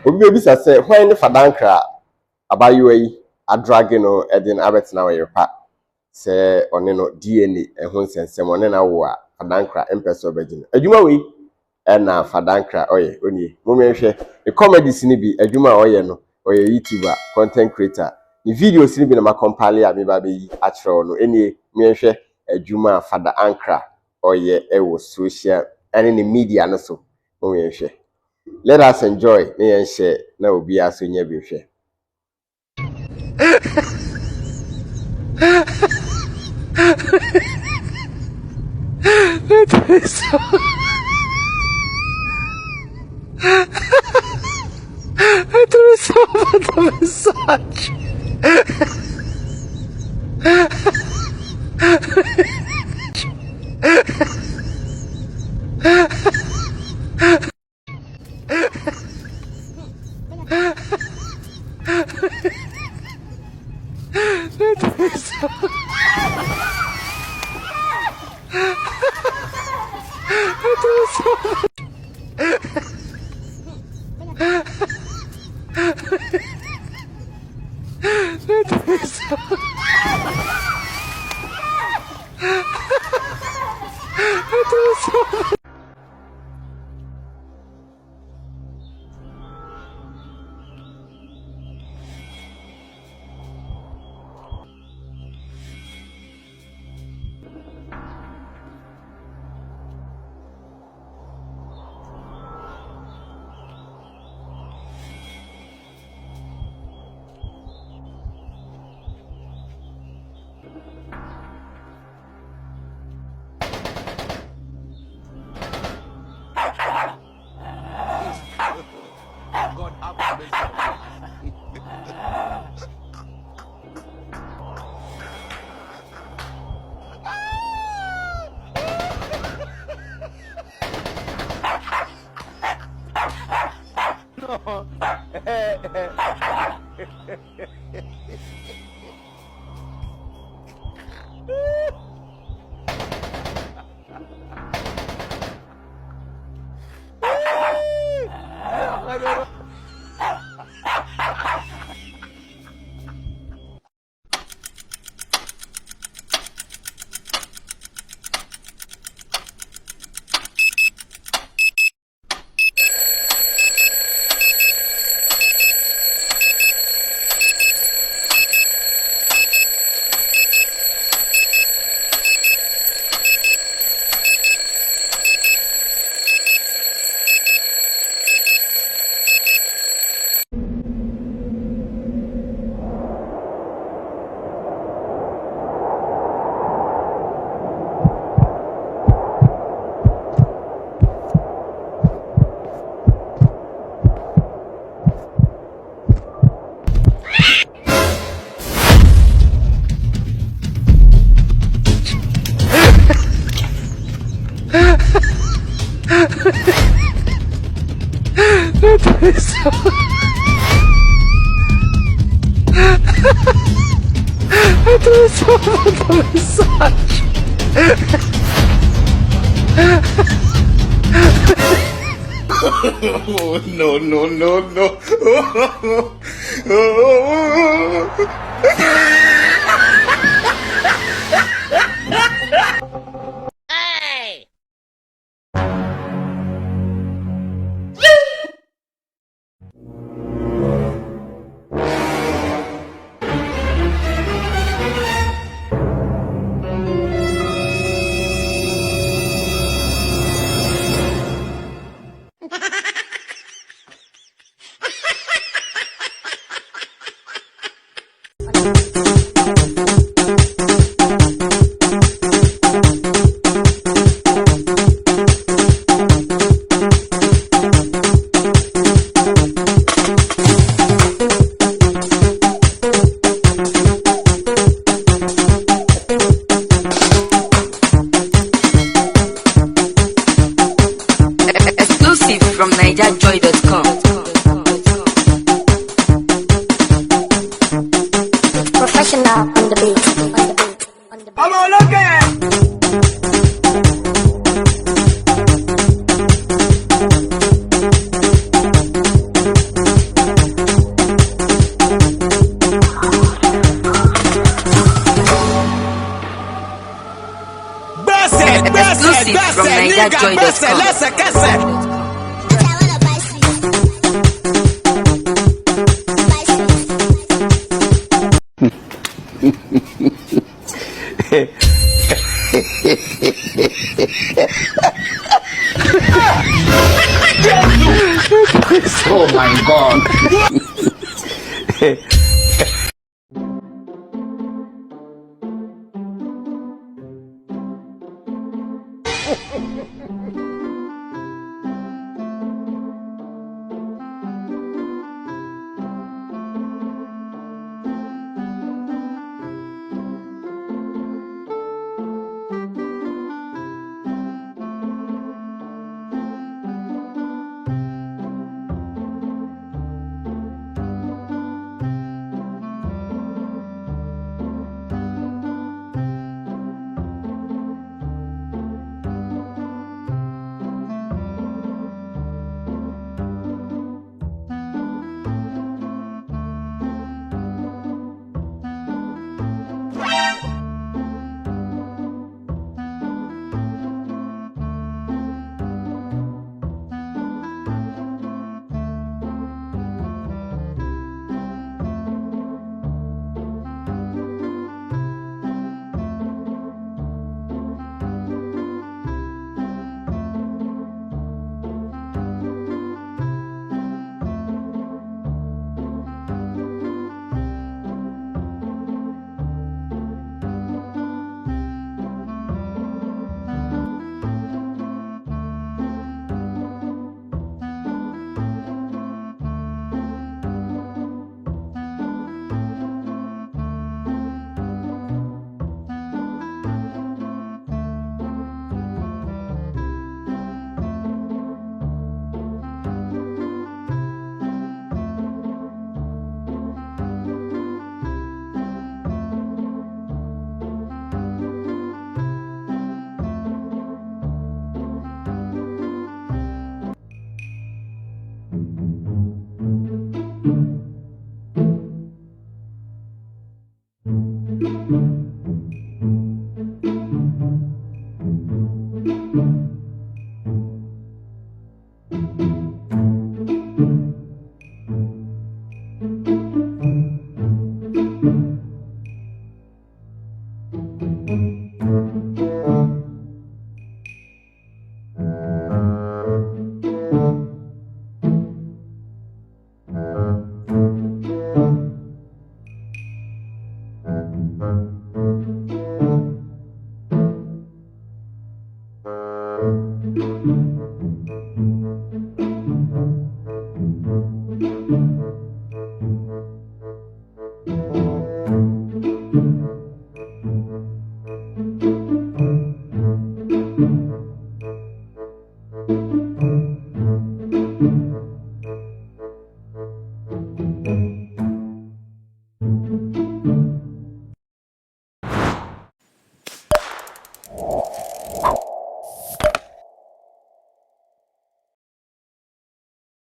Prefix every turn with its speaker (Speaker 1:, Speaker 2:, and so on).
Speaker 1: Obi be say when the Father Ankrah abayewa yi adrage no edin abetina Oyerepa say oneno DNA ehun sensem onena wo a Father Ankrah empese obegina adwuma we na Father Ankrah oye oni momenhwe the comedies ni bi adwuma oye no oye YouTuber content creator the videos ni bi na ma compile a me ba be yi a kire no eni menhwe adwuma Father Ankrah oye ewo social and the media no so momenhwe. Let us enjoy and share na obi aso nya bi hwe.
Speaker 2: It is so it is so much of a massage. It is so
Speaker 3: Oh, no, no, no, no. Hey!
Speaker 4: From NigerJoy.com. Professional on the beat.
Speaker 2: I'm all okay.
Speaker 4: Exclusive from NigerJoy.com.
Speaker 3: Oh my God.